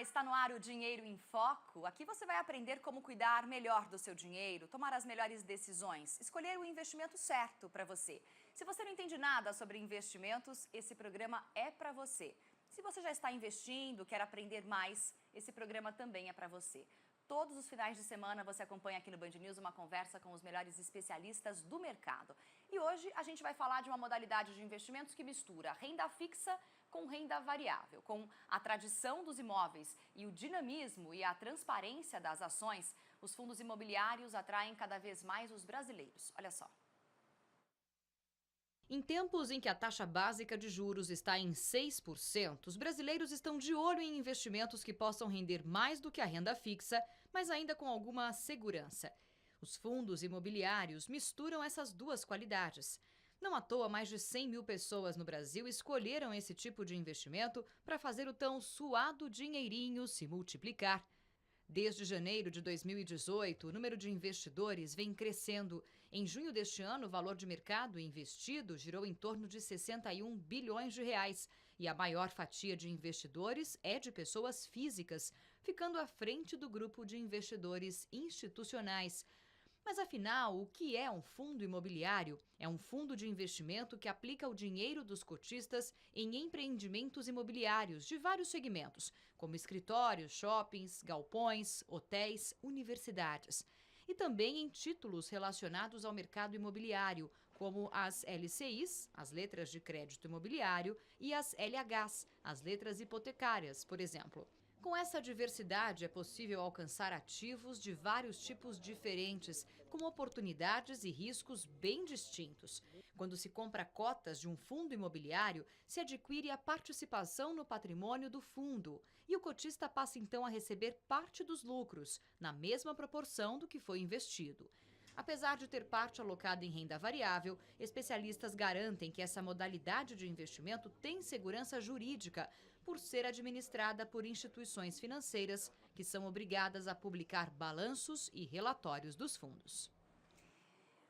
está no ar o Dinheiro em Foco. Aqui você vai aprender como cuidar melhor do seu dinheiro, tomar as melhores decisões, escolher o investimento certo para você. Se você não entende nada sobre investimentos, esse programa é para você. Se você já está investindo, quer aprender mais, esse programa também é para você. Todos os finais de semana você acompanha aqui no Band News uma conversa com os melhores especialistas do mercado. E hoje a gente vai falar de uma modalidade de investimentos que mistura renda fixa com renda variável. Com a tradição dos imóveis e o dinamismo e a transparência das ações, os fundos imobiliários atraem cada vez mais os brasileiros. Olha só. Em tempos em que a taxa básica de juros está em 6%, os brasileiros estão de olho em investimentos que possam render mais do que a renda fixa, mas ainda com alguma segurança. Os fundos imobiliários misturam essas duas qualidades. Não à toa, mais de 100 mil pessoas no Brasil escolheram esse tipo de investimento para fazer o tão suado dinheirinho se multiplicar. Desde janeiro de 2018, o número de investidores vem crescendo. Em junho deste ano, o valor de mercado investido girou em torno de 61 bilhões de reais. E a maior fatia de investidores é de pessoas físicas, ficando à frente do grupo de investidores institucionais. Mas afinal, o que é um fundo imobiliário? É um fundo de investimento que aplica o dinheiro dos cotistas em empreendimentos imobiliários de vários segmentos, como escritórios, shoppings, galpões, hotéis, universidades. E também em títulos relacionados ao mercado imobiliário, como as LCIs, as letras de crédito imobiliário, e as LHs, as letras hipotecárias, por exemplo. Com essa diversidade, é possível alcançar ativos de vários tipos diferentes, com oportunidades e riscos bem distintos. Quando se compra cotas de um fundo imobiliário, se adquire a participação no patrimônio do fundo e o cotista passa então a receber parte dos lucros, na mesma proporção do que foi investido. Apesar de ter parte alocada em renda variável, especialistas garantem que essa modalidade de investimento tem segurança jurídica, por ser administrada por instituições financeiras que são obrigadas a publicar balanços e relatórios dos fundos.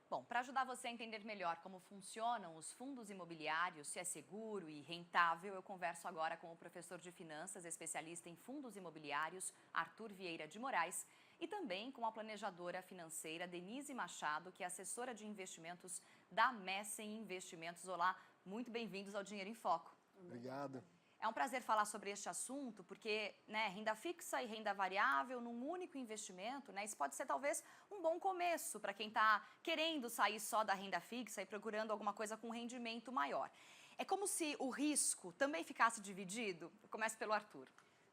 Bom, para ajudar você a entender melhor como funcionam os fundos imobiliários, se é seguro e rentável, eu converso agora com o professor de finanças, especialista em fundos imobiliários, Arthur Vieira de Moraes, e também com a planejadora financeira Denise Machado, que é assessora de investimentos da Messen Investimentos. Olá, muito bem-vindos ao Dinheiro em Foco. Obrigado. É um prazer falar sobre este assunto, porque renda fixa e renda variável num único investimento, isso pode ser talvez um bom começo para quem está querendo sair só da renda fixa e procurando alguma coisa com rendimento maior. É como se o risco também ficasse dividido? Eu começo pelo Arthur.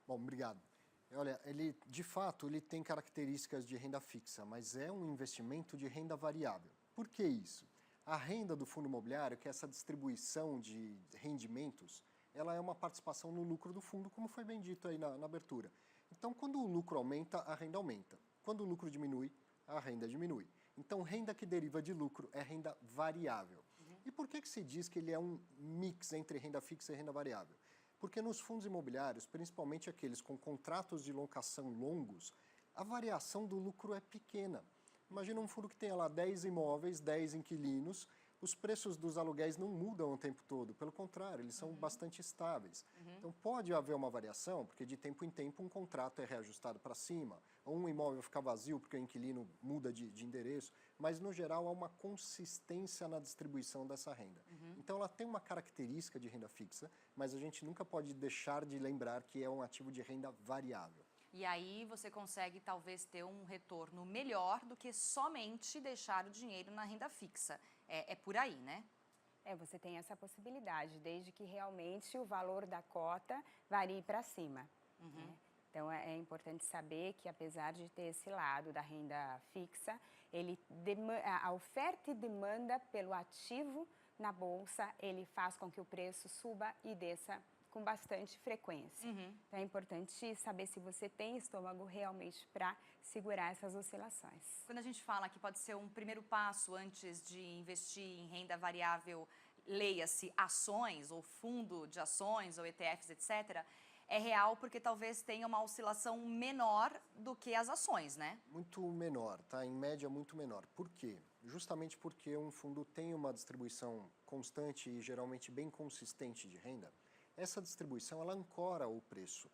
Bom, obrigado. Olha, de fato, ele tem características de renda fixa, mas é um investimento de renda variável. Por que isso? A renda do fundo imobiliário, que é essa distribuição de rendimentos, ela é uma participação no lucro do fundo, como foi bem dito aí na abertura. Então, quando o lucro aumenta, a renda aumenta. Quando o lucro diminui, a renda diminui. Então, renda que deriva de lucro é renda variável. E por que se diz que ele é um mix entre renda fixa e renda variável? Porque nos fundos imobiliários, principalmente aqueles com contratos de locação longos, a variação do lucro é pequena. Imagina um fundo que tenha lá 10 imóveis, 10 inquilinos, os preços dos aluguéis não mudam o tempo todo, pelo contrário, eles são bastante estáveis. Então pode haver uma variação, porque de tempo em tempo um contrato é reajustado para cima, ou um imóvel fica vazio porque o inquilino muda de endereço, mas no geral há uma consistência na distribuição dessa renda. Então ela tem uma característica de renda fixa, mas a gente nunca pode deixar de lembrar que é um ativo de renda variável. E aí você consegue talvez ter um retorno melhor do que somente deixar o dinheiro na renda fixa. É por aí, né? Você tem essa possibilidade, desde que realmente o valor da cota varie para cima. Né? Então, é importante saber que, apesar de ter esse lado da renda fixa, a oferta e demanda pelo ativo na bolsa, ele faz com que o preço suba e desça com bastante frequência. Então, é importante saber se você tem estômago realmente para segurar essas oscilações. Quando a gente fala que pode ser um primeiro passo antes de investir em renda variável, leia-se ações ou fundo de ações ou ETFs, etc., é real porque talvez tenha uma oscilação menor do que as ações, né? Muito menor, tá? Em média, muito menor. Por quê? Justamente porque um fundo tem uma distribuição constante e geralmente bem consistente de renda, essa distribuição ela ancora o preço.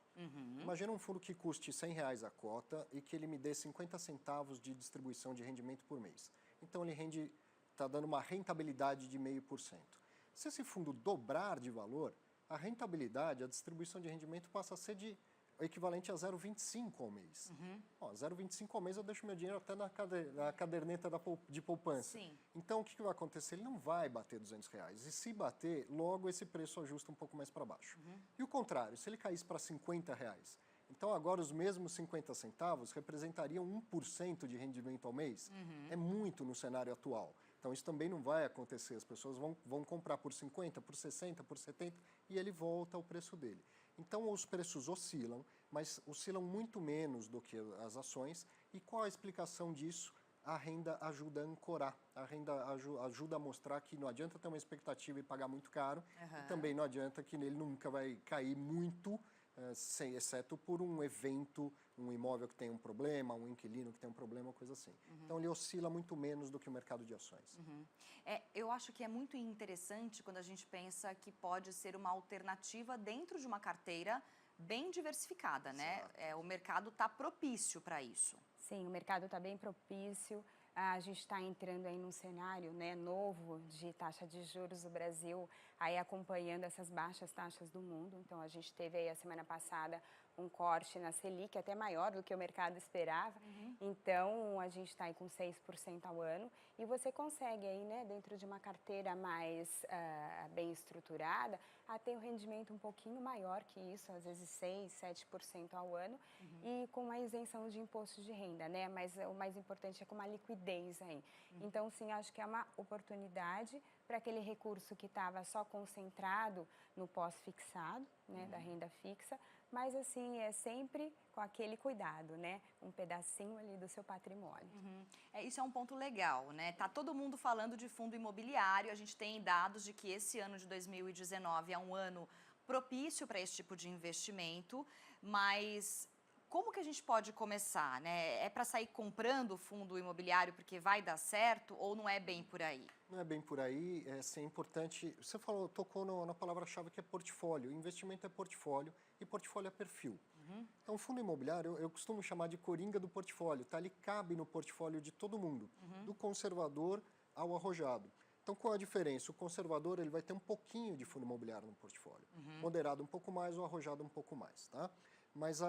Imagina um fundo que custe R$100 a cota e que ele me dê 50 centavos de distribuição de rendimento por mês. Então ele está dando uma rentabilidade de 0,5%. Se esse fundo dobrar de valor, a rentabilidade, a distribuição de rendimento passa a ser equivalente a 0,25 ao mês. 0,25 ao mês eu deixo meu dinheiro até na caderneta de poupança. Sim. Então, o que vai acontecer? Ele não vai bater R$200. E se bater, logo esse preço ajusta um pouco mais para baixo. E o contrário, se ele caísse para R$50, então agora os mesmos 50 centavos representariam 1% de rendimento ao mês. É muito no cenário atual. Então, isso também não vai acontecer. As pessoas vão comprar por 50, por 60, por 70 e ele volta ao preço dele. Então, os preços oscilam, mas oscilam muito menos do que as ações. E qual a explicação disso? A renda ajuda a ancorar, a renda ajuda a mostrar que não adianta ter uma expectativa e pagar muito caro, e também não adianta que ele nunca vai cair muito, exceto por um evento, um imóvel que tem um problema, um inquilino que tem um problema, coisa assim. Então, ele oscila muito menos do que o mercado de ações. Eu acho que é muito interessante quando a gente pensa que pode ser uma alternativa dentro de uma carteira bem diversificada, né? O mercado está propício para isso. Sim, o mercado está bem propício. A gente está entrando aí num cenário, né, novo de taxa de juros do Brasil, aí acompanhando essas baixas taxas do mundo. Então, a gente teve aí a semana passada um corte na Selic até maior do que o mercado esperava. Então, a gente está aí com 6% ao ano e você consegue aí, né, dentro de uma carteira mais bem estruturada, a ter um rendimento um pouquinho maior que isso, às vezes 6%, 7% ao ano e com uma isenção de imposto de renda, né? Mas o mais importante é com uma liquidez aí. Então, sim, acho que é uma oportunidade para aquele recurso que estava só concentrado no pós-fixado, né, da renda fixa, mas assim, é sempre com aquele cuidado, né? Um pedacinho ali do seu patrimônio. Isso é um ponto legal, né? Tá todo mundo falando de fundo imobiliário, a gente tem dados de que esse ano de 2019 é um ano propício para esse tipo de investimento, mas como que a gente pode começar, né? É para sair comprando fundo imobiliário porque vai dar certo ou não é bem por aí? Não é bem por aí, é importante. Você tocou na palavra-chave que é portfólio. Investimento é portfólio e portfólio é perfil. Então, o fundo imobiliário, eu costumo chamar de coringa do portfólio, tá? Ele cabe no portfólio de todo mundo, do conservador ao arrojado. Então, qual a diferença? O conservador ele vai ter um pouquinho de fundo imobiliário no portfólio, moderado um pouco mais ou arrojado um pouco mais, tá? Mas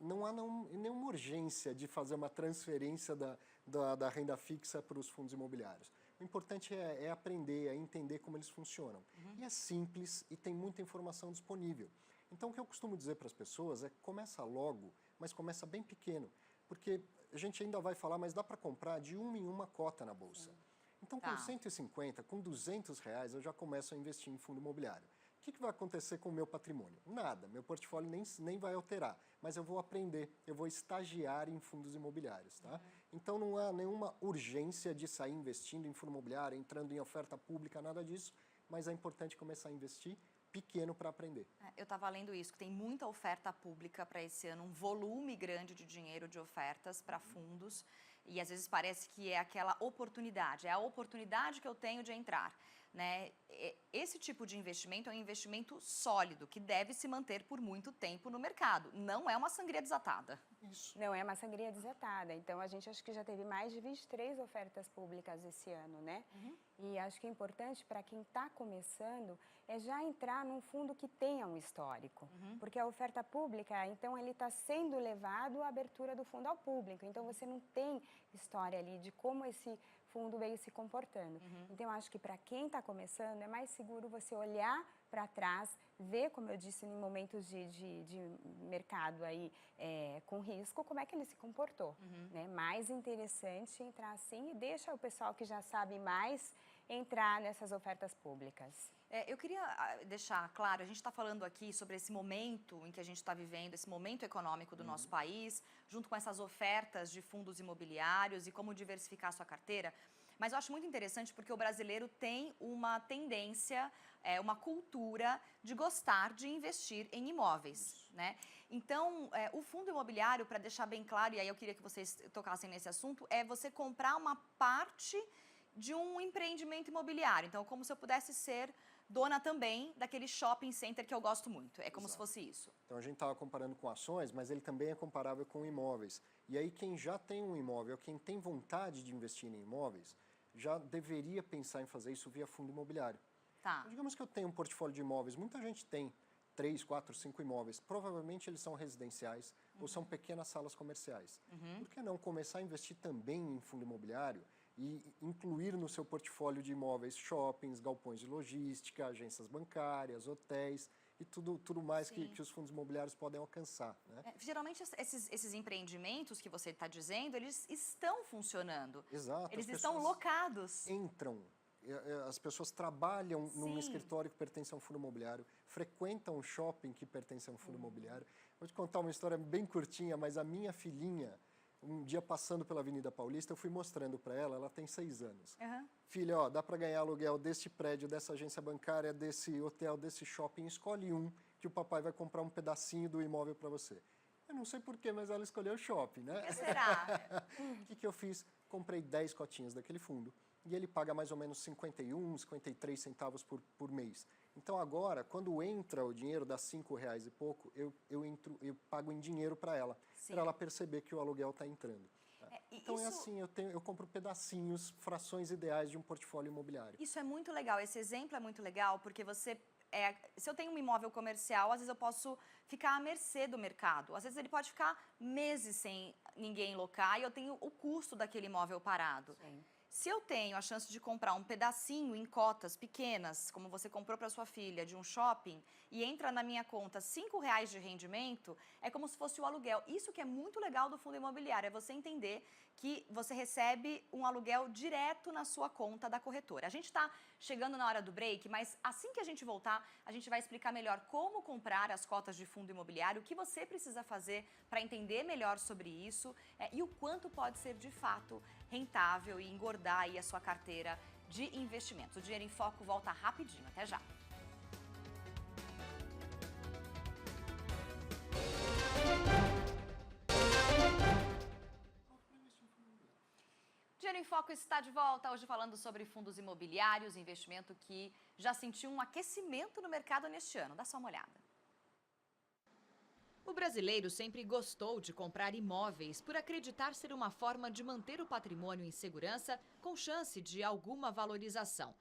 não há nenhuma urgência de fazer uma transferência da renda fixa para os fundos imobiliários. O importante é aprender, é entender como eles funcionam. E é simples e tem muita informação disponível. Então, o que eu costumo dizer para as pessoas é começa logo, mas começa bem pequeno. Porque a gente ainda vai falar, mas dá para comprar de uma em uma cota na Bolsa. Então, com 150, com R$200, eu já começo a investir em fundo imobiliário. O que vai acontecer com o meu patrimônio? Nada, meu portfólio nem vai alterar, mas eu vou aprender, eu vou estagiar em fundos imobiliários, tá? Então não há nenhuma urgência de sair investindo em fundo imobiliário, entrando em oferta pública, nada disso, mas é importante começar a investir pequeno para aprender. Eu estava lendo isso, que tem muita oferta pública para esse ano, um volume grande de dinheiro de ofertas para fundos, e às vezes parece que é aquela oportunidade, é a oportunidade que eu tenho de entrar, né? Esse tipo de investimento é um investimento sólido, que deve se manter por muito tempo no mercado, não é uma sangria desatada. Isso. Não é uma sangria desatada, então a gente acho que já teve mais de 23 ofertas públicas esse ano, né? E acho que é importante para quem está começando é já entrar num fundo que tenha um histórico, porque a oferta pública, então ele está sendo levado à abertura do fundo ao público, então você não tem história ali de como esse fundo veio se comportando. Então, acho que para quem está começando, é mais seguro você olhar para trás, ver, como eu disse, em momentos de mercado aí, com risco, como é que ele se comportou. Né? Mais interessante entrar assim e deixa o pessoal que já sabe mais entrar nessas ofertas públicas. Eu queria deixar claro, a gente está falando aqui sobre esse momento em que a gente está vivendo, esse momento econômico do nosso país, junto com essas ofertas de fundos imobiliários e como diversificar a sua carteira. Mas eu acho muito interessante porque o brasileiro tem uma tendência, uma cultura de gostar de investir em imóveis, né? Então, o fundo imobiliário, para deixar bem claro, e aí eu queria que vocês tocassem nesse assunto, é você comprar uma parte de um empreendimento imobiliário. Então, como se eu pudesse ser dona também daquele shopping center que eu gosto muito. É como se fosse isso. Então, a gente estava comparando com ações, mas ele também é comparável com imóveis. E aí, quem já tem um imóvel, quem tem vontade de investir em imóveis, já deveria pensar em fazer isso via fundo imobiliário. Tá. Então, digamos que eu tenho um portfólio de imóveis, muita gente tem 3, 4, 5 imóveis. Provavelmente eles são residenciais ou são pequenas salas comerciais. Por que não começar a investir também em fundo imobiliário e incluir no seu portfólio de imóveis shoppings, galpões de logística, agências bancárias, hotéis e tudo mais que os fundos imobiliários podem alcançar, né? Geralmente esses empreendimentos que você está dizendo, eles estão funcionando. Exato. Eles as estão pessoas locados. Entram. As pessoas trabalham num Sim. escritório que pertence a um fundo imobiliário, frequentam um shopping que pertence a um fundo imobiliário. Vou te contar uma história bem curtinha, mas a minha filhinha, um dia passando pela Avenida Paulista, eu fui mostrando para ela, ela tem 6 anos. Filha, ó, dá para ganhar aluguel deste prédio, dessa agência bancária, desse hotel, desse shopping, escolhe um que o papai vai comprar um pedacinho do imóvel para você. Eu não sei porquê, mas ela escolheu o shopping, né? O que será? O que eu fiz? Comprei 10 cotinhas daquele fundo e ele paga mais ou menos 51, 53 centavos por mês. Então agora, quando entra o dinheiro, dá R$5 e pouco, eu pago em dinheiro para ela perceber que o aluguel está entrando. Então é assim, eu compro pedacinhos, frações ideais de um portfólio imobiliário. Isso é muito legal, esse exemplo é muito legal, porque se eu tenho um imóvel comercial, às vezes eu posso ficar à mercê do mercado. Às vezes ele pode ficar meses sem ninguém locar e eu tenho o custo daquele imóvel parado. Sim. Se eu tenho a chance de comprar um pedacinho em cotas pequenas, como você comprou para sua filha, de um shopping, e entra na minha conta R$5 de rendimento, é como se fosse o aluguel. Isso que é muito legal do fundo imobiliário, é você entender que você recebe um aluguel direto na sua conta da corretora. A gente está chegando na hora do break, mas assim que a gente voltar, a gente vai explicar melhor como comprar as cotas de fundo imobiliário, o que você precisa fazer para entender melhor sobre isso e o quanto pode ser de fato rentável e engordar aí a sua carteira de investimentos. O Dinheiro em Foco volta rapidinho. Até já. Dinheiro em Foco está de volta, hoje falando sobre fundos imobiliários, investimento que já sentiu um aquecimento no mercado neste ano. Dá só uma olhada. O brasileiro sempre gostou de comprar imóveis por acreditar ser uma forma de manter o patrimônio em segurança com chance de alguma valorização.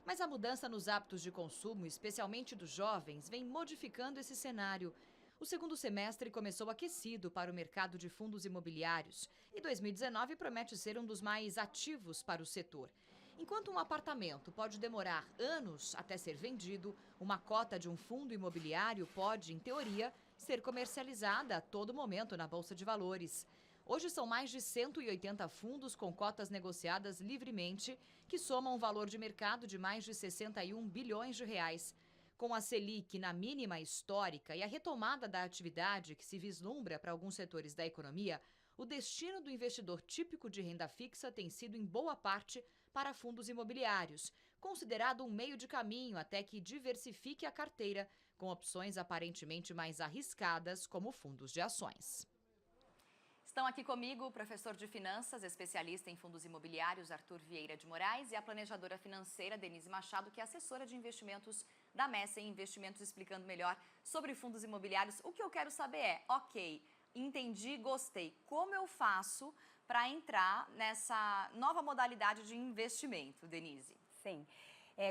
Mas a mudança nos hábitos de consumo, especialmente dos jovens, vem modificando esse cenário. O segundo semestre começou aquecido para o mercado de fundos imobiliários e 2019 promete ser um dos mais ativos para o setor. Enquanto um apartamento pode demorar anos até ser vendido, uma cota de um fundo imobiliário pode, em teoria, ser comercializada a todo momento na Bolsa de Valores. Hoje são mais de 180 fundos com cotas negociadas livremente, que somam um valor de mercado de mais de 61 bilhões de reais. Com a Selic na mínima histórica e a retomada da atividade que se vislumbra para alguns setores da economia, o destino do investidor típico de renda fixa tem sido, em boa parte, para fundos imobiliários, considerado um meio de caminho até que diversifique a carteira, com opções aparentemente mais arriscadas, como fundos de ações. Estão aqui comigo o professor de finanças, especialista em fundos imobiliários, Arthur Vieira de Moraes, e a planejadora financeira, Denise Machado, que é assessora de investimentos da Messa em Investimentos, explicando melhor sobre fundos imobiliários. O que eu quero saber é, ok, entendi, gostei, como eu faço para entrar nessa nova modalidade de investimento, Denise? Sim.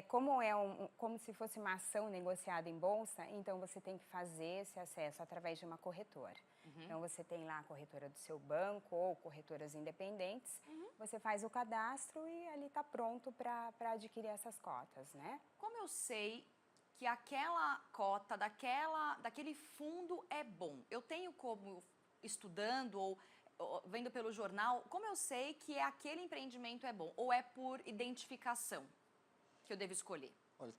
Como se fosse uma ação negociada em bolsa, então você tem que fazer esse acesso através de uma corretora. Então você tem lá a corretora do seu banco ou corretoras independentes, você faz o cadastro e ali está pronto para adquirir essas cotas, né? Como eu sei que aquela cota daquele fundo é bom? Eu tenho como, estudando ou vendo pelo jornal, como eu sei que aquele empreendimento é bom? Ou é por identificação que eu devo escolher? Olha,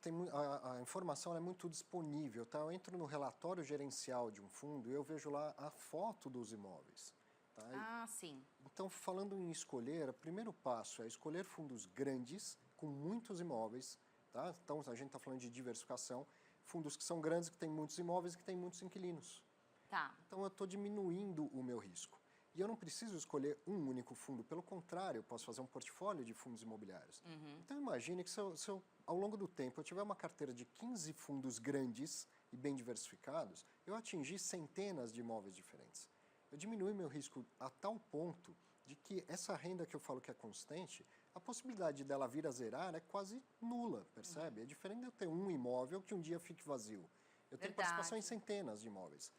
a informação é muito disponível, tá? Eu entro no relatório gerencial de um fundo e eu vejo lá a foto dos imóveis. Tá? Ah, sim. Então, falando em escolher, o primeiro passo é escolher fundos grandes, com muitos imóveis. Tá? Então, a gente está falando de diversificação. Fundos que são grandes, que têm muitos imóveis e que têm muitos inquilinos. Tá. Então, eu estou diminuindo o meu risco. E eu não preciso escolher um único fundo. Pelo contrário, eu posso fazer um portfólio de fundos imobiliários. Então, imagine que se eu ao longo do tempo eu tiver uma carteira de 15 fundos grandes e bem diversificados, eu atingi centenas de imóveis diferentes. Eu diminui meu risco a tal ponto de que essa renda que eu falo que é constante, a possibilidade dela vir a zerar é quase nula, percebe? É diferente de eu ter um imóvel que um dia fique vazio. Eu tenho participação em centenas de imóveis.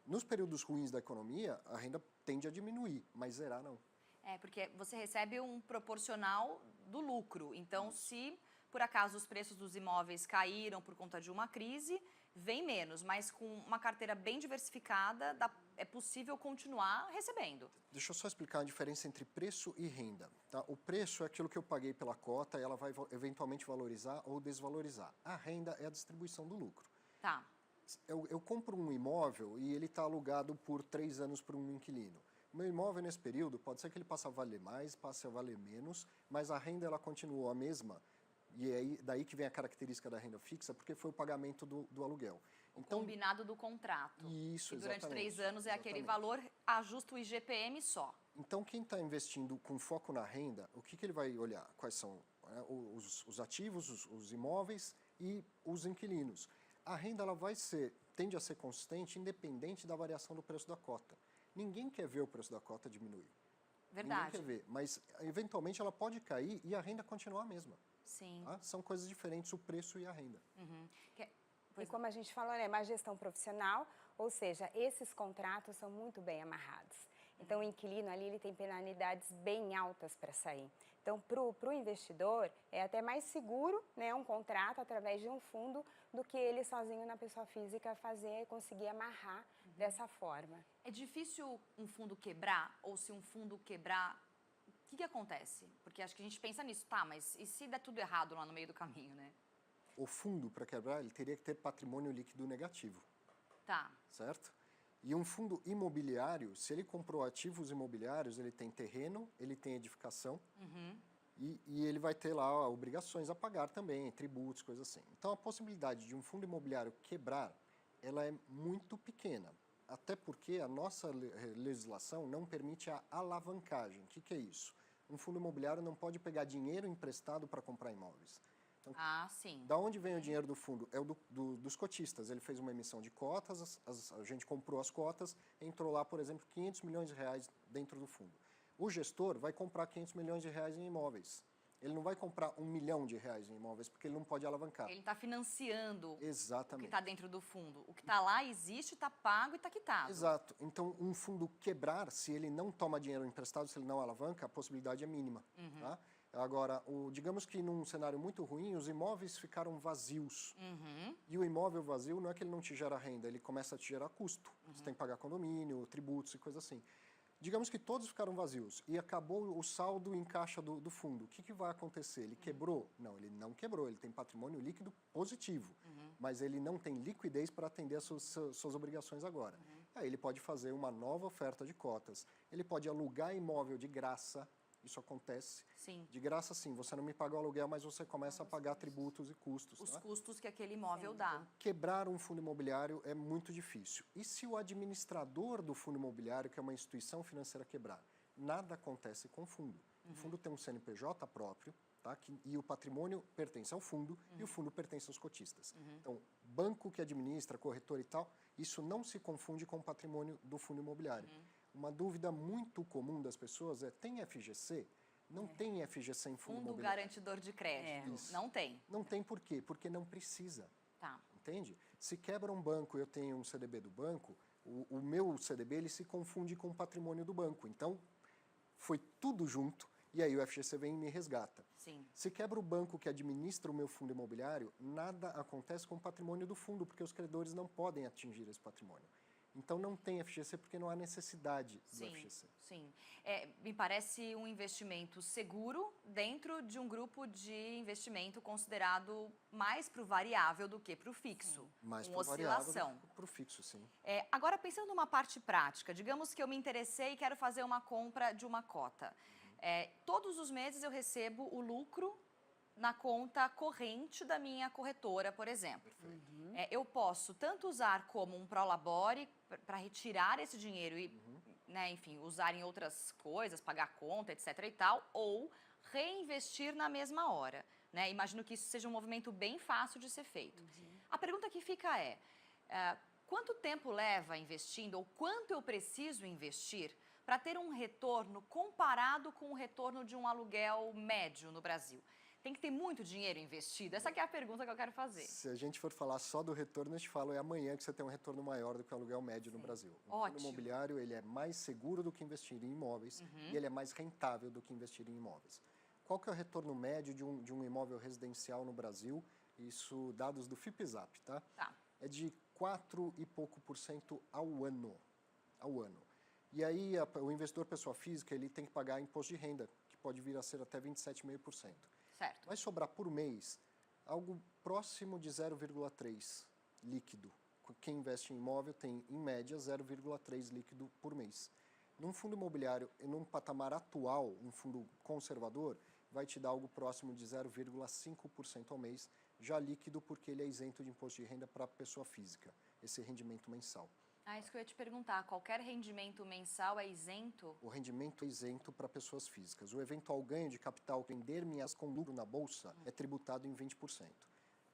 Nos períodos ruins da economia, a renda tende a diminuir, mas zerar não. Porque você recebe um proporcional do lucro. Então, se por acaso os preços dos imóveis caíram por conta de uma crise, vem menos. Mas com uma carteira bem diversificada, é possível continuar recebendo. Deixa eu só explicar a diferença entre preço e renda. Tá? O preço é aquilo que eu paguei pela cota, ela vai eventualmente valorizar ou desvalorizar. A renda é a distribuição do lucro. Tá. Eu compro um imóvel e ele está alugado por 3 anos para um inquilino. O meu imóvel nesse período, pode ser que ele passe a valer mais, passe a valer menos, mas a renda ela continuou a mesma. E é daí que vem a característica da renda fixa, porque foi o pagamento do aluguel. Então, combinado do contrato. Isso, e durante exatamente. 3 anos é aquele valor, ajusta o IGPM só. Então, quem está investindo com foco na renda, o que ele vai olhar? Quais são os ativos, os imóveis e os inquilinos. A renda ela tende a ser consistente, independente da variação do preço da cota. Ninguém quer ver o preço da cota diminuir. Verdade. Ninguém quer ver, mas eventualmente ela pode cair e a renda continuar a mesma. Sim. Tá? São coisas diferentes, o preço e a renda. E como a gente falou, é uma gestão profissional, ou seja, esses contratos são muito bem amarrados. Então, o inquilino ali ele tem penalidades bem altas para sair. Então, para o investidor, é até mais seguro, né, um contrato através de um fundo do que ele sozinho na pessoa física fazer e conseguir amarrar dessa forma. É difícil um fundo quebrar? Ou se um fundo quebrar, o que acontece? Porque acho que a gente pensa nisso, tá, mas e se der tudo errado lá no meio do caminho, né? O fundo, para quebrar, ele teria que ter patrimônio líquido negativo. Tá. Certo? E um fundo imobiliário, se ele comprou ativos imobiliários, ele tem terreno, ele tem edificação e ele vai ter lá obrigações a pagar também, tributos, coisas assim. Então, a possibilidade de um fundo imobiliário quebrar, ela é muito pequena. Até porque a nossa legislação não permite a alavancagem. O que é isso? Um fundo imobiliário não pode pegar dinheiro emprestado para comprar imóveis. Então, sim. Da onde vem o dinheiro do fundo? É dos cotistas. Ele fez uma emissão de cotas, a gente comprou as cotas, entrou lá, por exemplo, 500 milhões de reais dentro do fundo. O gestor vai comprar 500 milhões de reais em imóveis. Ele não vai comprar 1 milhão de reais em imóveis, porque ele não pode alavancar. Ele está financiando Exatamente. o que está dentro do fundo. O que está lá existe, está pago e está quitado. Exato. Então, um fundo quebrar, se ele não toma dinheiro emprestado, se ele não alavanca, a possibilidade é mínima. Tá? Agora, digamos que num cenário muito ruim, os imóveis ficaram vazios. E o imóvel vazio não é que ele não te gera renda, ele começa a te gerar custo. Você tem que pagar condomínio, tributos e coisas assim. Digamos que todos ficaram vazios e acabou o saldo em caixa do fundo. O que vai acontecer? Ele quebrou? Não, ele não quebrou. Ele tem patrimônio líquido positivo, mas ele não tem liquidez para atender as suas obrigações agora. Aí ele pode fazer uma nova oferta de cotas. Ele pode alugar imóvel de graça. Isso acontece. Sim. De graça, sim. Você não me paga o aluguel, mas você começa a pagar tributos e custos. Os tá? custos que aquele imóvel dá. Quebrar um fundo imobiliário é muito difícil. E se o administrador do fundo imobiliário, que é uma instituição financeira, quebrar? Nada acontece com o fundo. O fundo tem um CNPJ próprio, tá? E o patrimônio pertence ao fundo e o fundo pertence aos cotistas. Então, banco que administra, corretor e tal, isso não se confunde com o patrimônio do fundo imobiliário. Uma dúvida muito comum das pessoas é, tem FGC? Não tem FGC em fundo imobiliário. Fundo garantidor de crédito. Não tem. Não tem por quê? Porque não precisa. Tá. Entende? Se quebra um banco e eu tenho um CDB do banco, o meu CDB ele se confunde com o patrimônio do banco. Então, foi tudo junto e aí o FGC vem e me resgata. Sim. Se quebra o banco que administra o meu fundo imobiliário, nada acontece com o patrimônio do fundo, porque os credores não podem atingir esse patrimônio. Então, não tem FGC porque não há necessidade do FGC. Sim. Me parece um investimento seguro dentro de um grupo de investimento considerado mais para o variável do que para o fixo. Mais com para o variável oscilação. do que para o fixo, sim. Agora, pensando numa parte prática, digamos que eu me interessei e quero fazer uma compra de uma cota. Todos os meses eu recebo o lucro na conta corrente da minha corretora, por exemplo. Eu posso tanto usar como um prolabore para retirar esse dinheiro e, enfim, usar em outras coisas, pagar conta, etc. e tal, ou reinvestir na mesma hora. né? Imagino que isso seja um movimento bem fácil de ser feito. A pergunta que fica é, quanto tempo leva investindo ou quanto eu preciso investir para ter um retorno comparado com o retorno de um aluguel médio no Brasil? Tem que ter muito dinheiro investido? Essa que é a pergunta que eu quero fazer. Se a gente for falar só do retorno, eu te falo, é amanhã que você tem um retorno maior do que o aluguel médio no Brasil. O fundo imobiliário, ele é mais seguro do que investir em imóveis e ele é mais rentável do que investir em imóveis. Qual que é o retorno médio de um imóvel residencial no Brasil? Isso, dados do FIPZAP, tá? É de 4 e pouco % ao ano. E aí, o investidor pessoa física, ele tem que pagar imposto de renda, que pode vir a ser até 27,5%. Certo. Vai sobrar por mês algo próximo de 0,3 líquido. Quem investe em imóvel tem, em média, 0,3 líquido por mês. Num fundo imobiliário, num patamar atual, um fundo conservador, vai te dar algo próximo de 0,5% ao mês, já líquido porque ele é isento de imposto de renda para a pessoa física, esse rendimento mensal. Isso que eu ia te perguntar, qualquer rendimento mensal é isento? O rendimento é isento para pessoas físicas. O eventual ganho de capital que vender minhas com lucro na bolsa é tributado em 20%.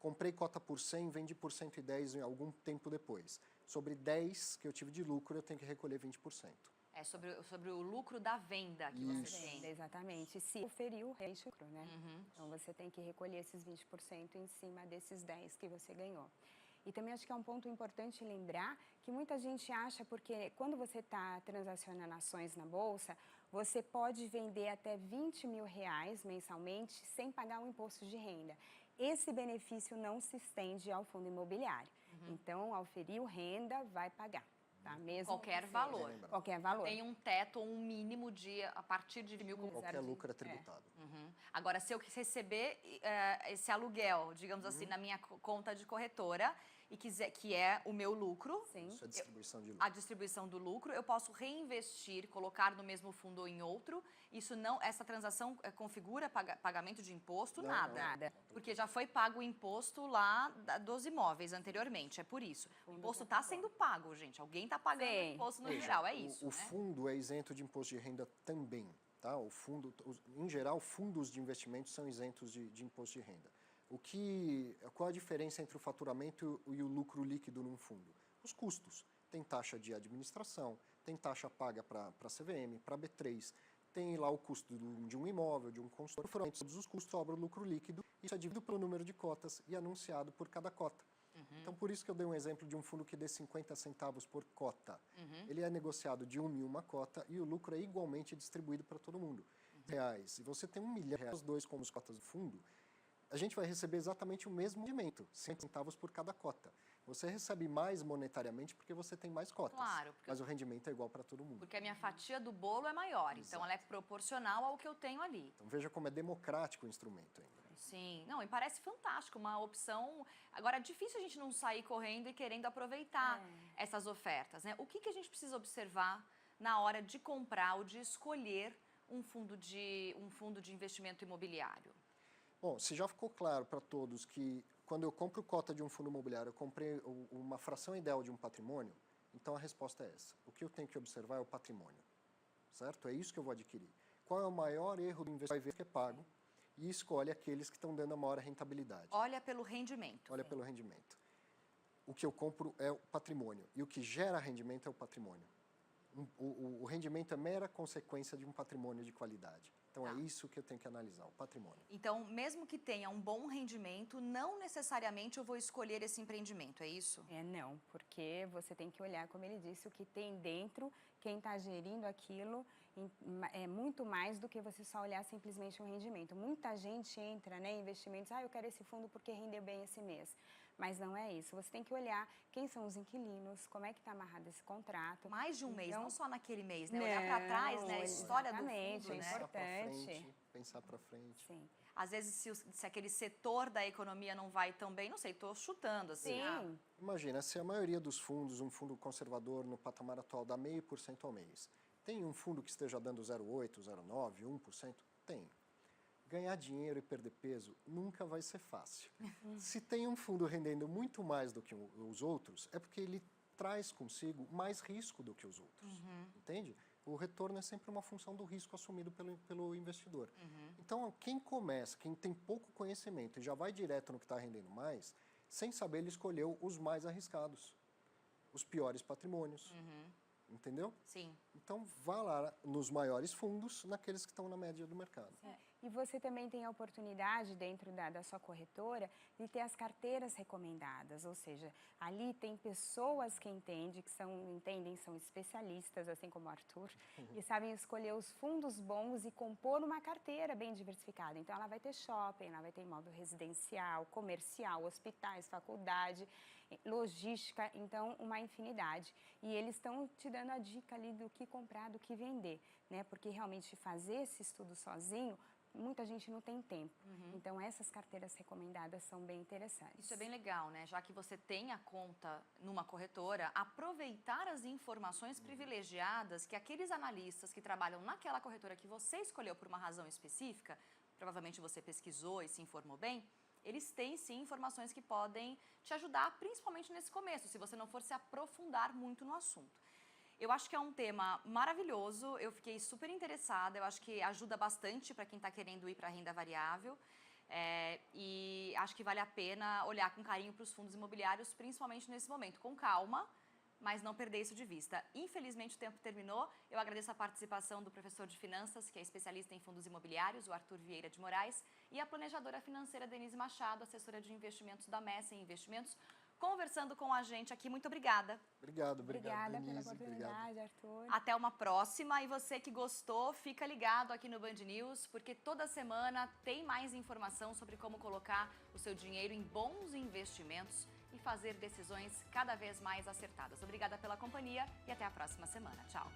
Comprei cota por 100, vendi por 110 em algum tempo depois. Sobre 10 que eu tive de lucro, eu tenho que recolher 20%. É sobre o lucro da venda que você tem. Exatamente. Se oferiu o lucro, né? Então, você tem que recolher esses 20% em cima desses 10 que você ganhou. E também acho que é um ponto importante lembrar que muita gente acha, porque quando você está transacionando ações na Bolsa, você pode vender até R$20 mil mensalmente sem pagar um imposto de renda. Esse benefício não se estende ao fundo imobiliário. Então, ao ferir renda, vai pagar. Tá? Mesmo qualquer valor. Qualquer valor. Tem um teto ou um mínimo de, a partir de mil... Qualquer lucro é tributado. Agora, se eu receber esse aluguel, digamos assim, na minha conta de corretora, e quiser, que é o meu lucro, Isso é distribuição de lucro. a distribuição do lucro, eu posso reinvestir, colocar no mesmo fundo ou em outro. Isso não, essa transação configura pagamento de imposto? Não, nada. Porque já foi pago o imposto lá dos imóveis anteriormente, é por isso. O imposto está sendo pago, gente. Alguém está pagando o imposto no geral, é isso, O fundo é isento de imposto de renda também. Tá? Em geral, fundos de investimentos são isentos de imposto de renda. Qual a diferença entre o faturamento e o lucro líquido num fundo? Os custos. Tem taxa de administração, tem taxa paga para a CVM, para a B3, tem lá o custo de um imóvel, de um consultor. Todos os custos sobra o lucro líquido, isso é dividido pelo número de cotas e anunciado por cada cota. Então, por isso que eu dei um exemplo de um fundo que dê 50 centavos por cota. Ele é negociado de 1 mil uma cota e o lucro é igualmente distribuído para todo mundo. Reais. Se você tem R$1 milhão, os dois como as cotas do fundo, a gente vai receber exatamente o mesmo rendimento, 100 centavos por cada cota. Você recebe mais monetariamente porque você tem mais cotas, mas o rendimento é igual para todo mundo. Porque a minha fatia do bolo é maior, então ela é proporcional ao que eu tenho ali. Então veja como é democrático o instrumento ainda. Sim, não, e parece fantástico, uma opção... Agora, é difícil a gente não sair correndo e querendo aproveitar essas ofertas, né? O que a gente precisa observar na hora de comprar ou de escolher um fundo de investimento imobiliário? Bom, se já ficou claro para todos que quando eu compro cota de um fundo imobiliário, eu comprei uma fração ideal de um patrimônio, então a resposta é essa. O que eu tenho que observar é o patrimônio, certo? É isso que eu vou adquirir. Qual é o maior erro do investidor? Vai ver que é pago e escolhe aqueles que estão dando a maior rentabilidade. Olha pelo rendimento. Olha pelo rendimento. O que eu compro é o patrimônio e o que gera rendimento é o patrimônio. O rendimento é mera consequência de um patrimônio de qualidade. Então, é isso que eu tenho que analisar, o patrimônio. Então, mesmo que tenha um bom rendimento, não necessariamente eu vou escolher esse empreendimento, é isso? Não, porque você tem que olhar, como ele disse, o que tem dentro, quem está gerindo aquilo, é muito mais do que você só olhar simplesmente o rendimento. Muita gente entra em investimentos, eu quero esse fundo porque rendeu bem esse mês. Mas não é isso. Você tem que olhar quem são os inquilinos, como é que está amarrado esse contrato. Mais de um mês, não só naquele mês, né? Olhar para trás, né? A história do fundo, é né? importante. Pensar para frente. Sim. Às vezes, se aquele setor da economia não vai tão bem, não sei, estou chutando, assim. Sim. Imagina, se a maioria dos fundos, um fundo conservador no patamar atual dá 0,5% ao mês, tem um fundo que esteja dando 0,8%, 0,9%, 1%? Tem. Ganhar dinheiro e perder peso nunca vai ser fácil. Se tem um fundo rendendo muito mais do que os outros, é porque ele traz consigo mais risco do que os outros. Entende? O retorno é sempre uma função do risco assumido pelo investidor. Então, quem começa, quem tem pouco conhecimento e já vai direto no que está rendendo mais, sem saber, ele escolheu os mais arriscados, os piores patrimônios. Entendeu? Sim. Então, vá lá nos maiores fundos, naqueles que estão na média do mercado. E você também tem a oportunidade, dentro da sua corretora, de ter as carteiras recomendadas, ou seja, ali tem pessoas que entendem, são especialistas, assim como o Arthur, e sabem escolher os fundos bons e compor uma carteira bem diversificada. Então, ela vai ter shopping, ela vai ter modo residencial, comercial, hospitais, faculdade, logística, então uma infinidade. E eles estão te dando a dica ali do que comprar, do que vender, né? Porque realmente fazer esse estudo sozinho, muita gente não tem tempo. Então, essas carteiras recomendadas são bem interessantes. Isso é bem legal, né? Já que você tem a conta numa corretora, aproveitar as informações privilegiadas que aqueles analistas que trabalham naquela corretora que você escolheu por uma razão específica, provavelmente você pesquisou e se informou bem, eles têm sim informações que podem te ajudar, principalmente nesse começo, se você não for se aprofundar muito no assunto. Eu acho que é um tema maravilhoso, eu fiquei super interessada, eu acho que ajuda bastante para quem está querendo ir para a renda variável. E acho que vale a pena olhar com carinho para os fundos imobiliários, principalmente nesse momento, com calma, mas não perder isso de vista. Infelizmente, o tempo terminou. Eu agradeço a participação do professor de finanças, que é especialista em fundos imobiliários, o Arthur Vieira de Moraes, e a planejadora financeira Denise Machado, assessora de investimentos da Messa Investimentos, conversando com a gente aqui. Muito obrigada. Obrigada Obrigada Denise, pela oportunidade, Arthur. Até uma próxima. E você que gostou, fica ligado aqui no Band News, porque toda semana tem mais informação sobre como colocar o seu dinheiro em bons investimentos e fazer decisões cada vez mais acertadas. Obrigada pela companhia e até a próxima semana. Tchau.